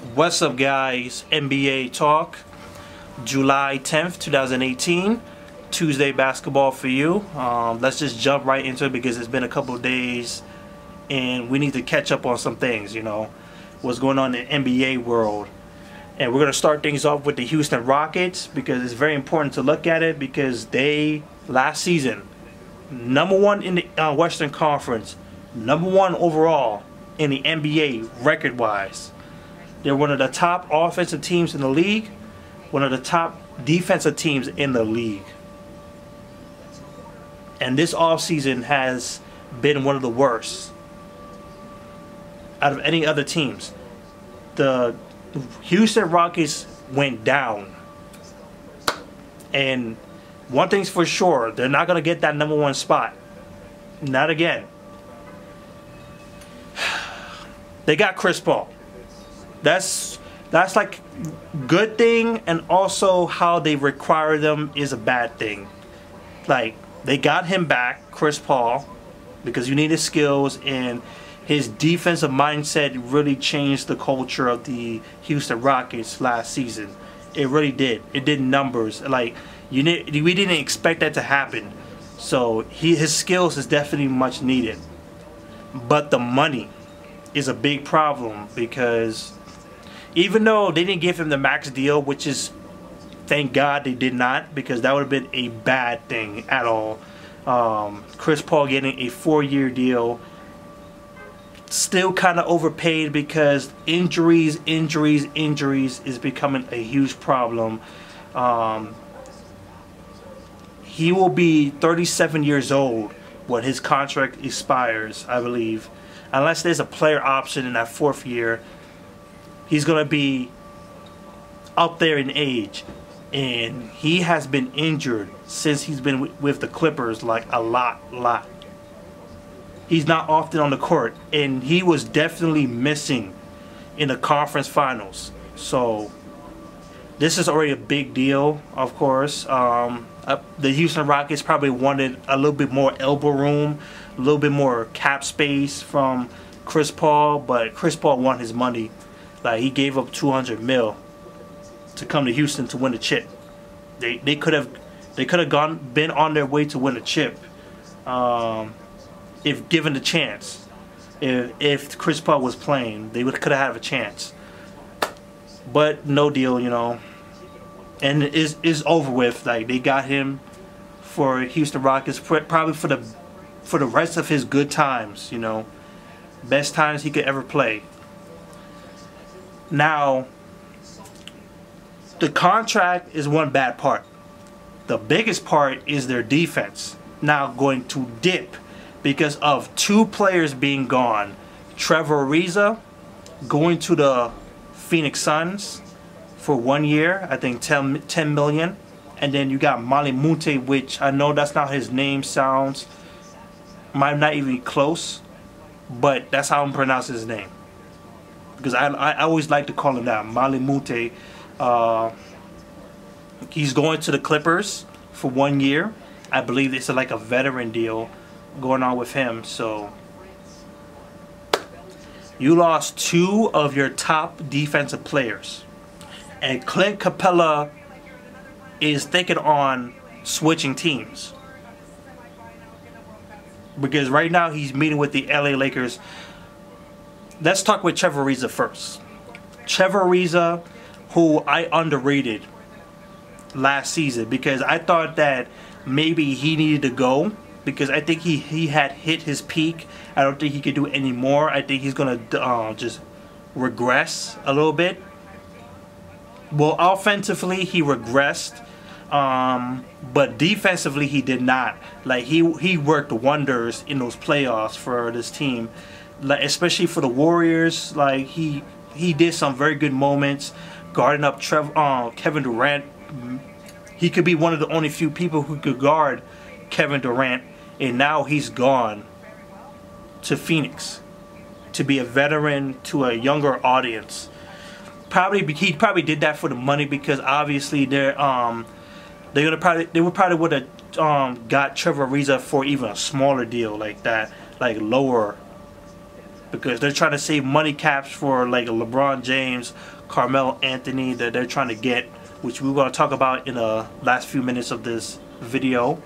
What's up, guys? NBA talk, July 10th, 2018, Tuesday basketball for you. Let's just jump right into it because it's been a couple of days and we need to catch up on some things, what's going on in the NBA world. And we're going to start things off with the Houston Rockets because it's very important to look at it because they, last season, #1 in the Western Conference, #1 overall in the NBA record-wise. They're one of the top offensive teams in the league, one of the top defensive teams in the league. And this offseason has been one of the worst out of any other teams. The Houston Rockets went down. And one thing's for sure, they're not going to get that #1 spot. Not again. They got Chris Paul. That's like good thing, and also how they require them is a bad thing. Like, they got him back, Chris Paul, because you need his skills, and his defensive mindset really changed the culture of the Houston Rockets last season. It really did. It did numbers. Like, we didn't expect that to happen. So his skills is definitely much needed. But the money is a big problem because even though they didn't give him the max deal, which is, thank God they did not, because that would have been a bad thing at all. Chris Paul getting a 4-year deal, still kind of overpaid because injuries is becoming a huge problem. He will be 37 years old when his contract expires, I believe. Unless there's a player option in that 4th year, he's going to be up there in age. And he has been injured since he's been with the Clippers, like a lot. He's not often on the court, and he was definitely missing in the conference finals. So this is already a big deal, of course. The Houston Rockets probably wanted a little bit more elbow room, a little bit more cap space from Chris Paul, but Chris Paul won his money. Like, he gave up $200 million to come to Houston to win a chip. They could have been on their way to win a chip if given the chance. If Chris Paul was playing, they could have had a chance. But no deal, and it's over with. Like, they got him for Houston Rockets, probably for the rest of his good times. Best times he could ever play. Now, the contract is one bad part. The biggest part is their defense now going to dip because of 2 players being gone. Trevor Ariza going to the Phoenix Suns for 1 year, I think $10 million. And then you got Mali Mute, which I know that's not his name sounds. Might not even be close, but that's how I'm pronouncing his name. Because I always like to call him that, Mali Mute. He's going to the Clippers for 1 year. I believe it's like a veteran deal going on with him. So you lost 2 of your top defensive players. And Clint Capela is thinking on switching teams. Because right now he's meeting with the LA Lakers. Let's talk with Trevor Ariza first. Trevor Ariza, who I underrated last season because I thought that maybe he needed to go because I think he had hit his peak. I don't think he could do any more. I think he's going to just regress a little bit. Well, offensively he regressed, but defensively he did not. Like, he worked wonders in those playoffs for this team. Like, especially for the Warriors, like he did some very good moments guarding up Kevin Durant. He could be one of the only few people who could guard Kevin Durant, and now he's gone to Phoenix to be a veteran to a younger audience. He probably did that for the money because obviously they would probably got Trevor Ariza for even a smaller deal like that, like lower because they're trying to save money caps for like a LeBron James, Carmelo Anthony that they're trying to get, which we're going to talk about in the last few minutes of this video.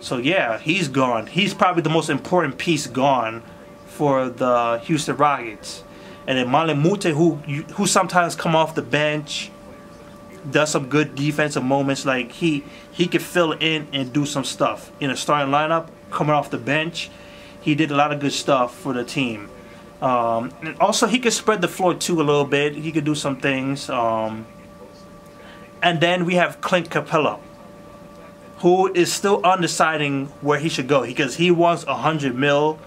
So yeah, he's gone. He's probably the most important piece gone for the Houston Rockets. And then Malik Mute, who sometimes come off the bench, does some good defensive moments. Like he could fill in and do some stuff in a starting lineup. Coming off the bench, he did a lot of good stuff for the team. And also he could spread the floor too a little bit. He could do some things. And then we have Clint Capela, who is still undeciding where he should go because he wants 100 mil.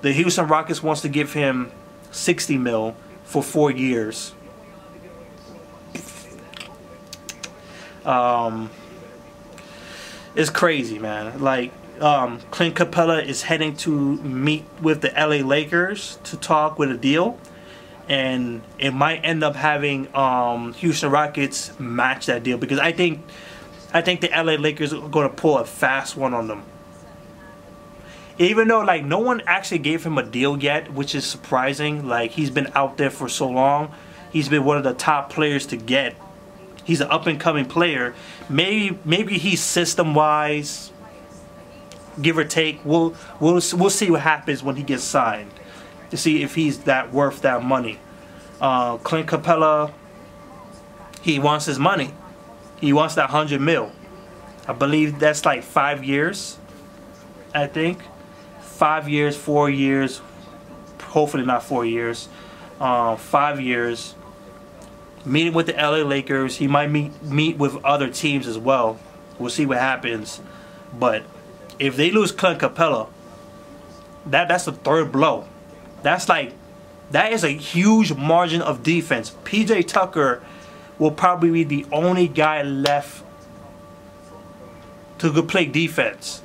The Houston Rockets wants to give him 60 mil for 4 years. It's crazy, man. Like Clint Capela is heading to meet with the LA Lakers to talk with a deal, and it might end up having Houston Rockets match that deal because I think the LA Lakers are going to pull a fast one on them. Even though like no one actually gave him a deal yet, which is surprising. Like he's been out there for so long. He's been one of the top players to get. He's an up and coming player. Maybe he's system wise, give or take. We'll see what happens when he gets signed to see if he's that worth that money. Clint Capela, he wants his money. He wants that 100 mil. I believe that's like 5 years. I think 5 years, 4 years. Hopefully not 4 years. 5 years. Meeting with the LA Lakers. He might meet with other teams as well. We'll see what happens. But if they lose Clint Capela, that's the third blow. That is a huge margin of defense. PJ Tucker will probably be the only guy left to play defense.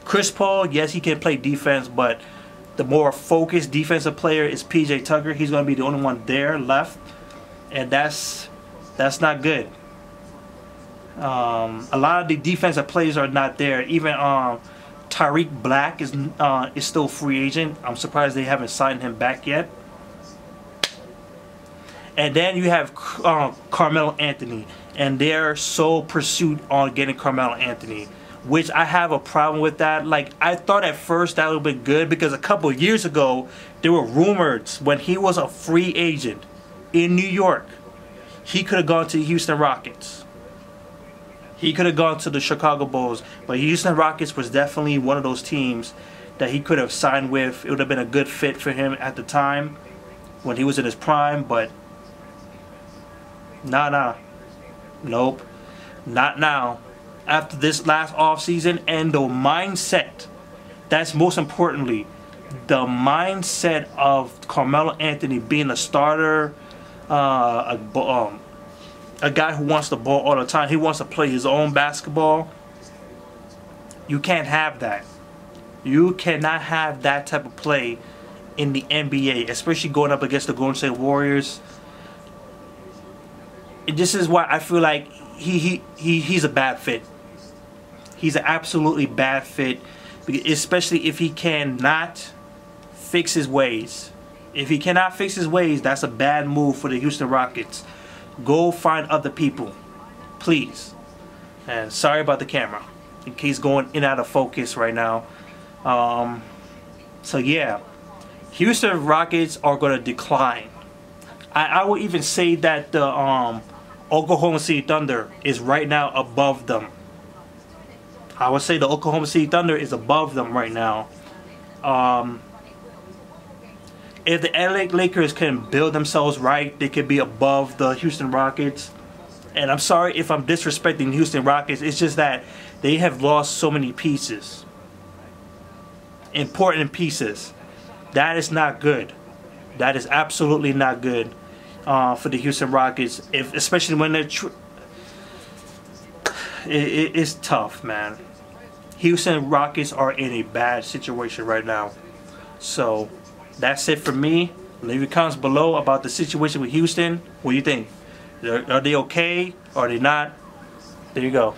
Chris Paul, yes, he can play defense, but the more focused defensive player is PJ Tucker. He's going to be the only one there left, and that's not good. A lot of the defensive players are not there. Even Tariq Black is still free agent. I'm surprised they haven't signed him back yet. And then you have Carmelo Anthony, and their sole pursuit on getting Carmelo Anthony, which I have a problem with that. Like, I thought at first that would have been good because a couple of years ago, there were rumors when he was a free agent in New York, he could have gone to the Houston Rockets. He could have gone to the Chicago Bulls, but Houston Rockets was definitely one of those teams that he could have signed with. It would have been a good fit for him at the time when he was in his prime, but nope, not now. After this last offseason and the mindset, that's most importantly, the mindset of Carmelo Anthony being a starter, a guy who wants the ball all the time. He wants to play his own basketball. You can't have that. You cannot have that type of play in the NBA, especially going up against the Golden State Warriors. And this is why I feel like he's a bad fit. He's an absolutely bad fit, especially if he cannot fix his ways. If he cannot fix his ways, that's a bad move for the Houston Rockets. Go find other people, please. And sorry about the camera. In case going in and out of focus right now. So yeah, Houston Rockets are going to decline. I would even say that the Oklahoma City Thunder is right now above them. I would say the Oklahoma City Thunder is above them right now. If the LA Lakers can build themselves right, they could be above the Houston Rockets. And I'm sorry if I'm disrespecting Houston Rockets. It's just that they have lost so many pieces. Important pieces. That is not good. That is absolutely not good for the Houston Rockets. Especially when they're... It's tough, man. Houston Rockets are in a bad situation right now. So, that's it for me. Leave your comments below about the situation with Houston. What do you think? Are they okay? Are they not? There you go.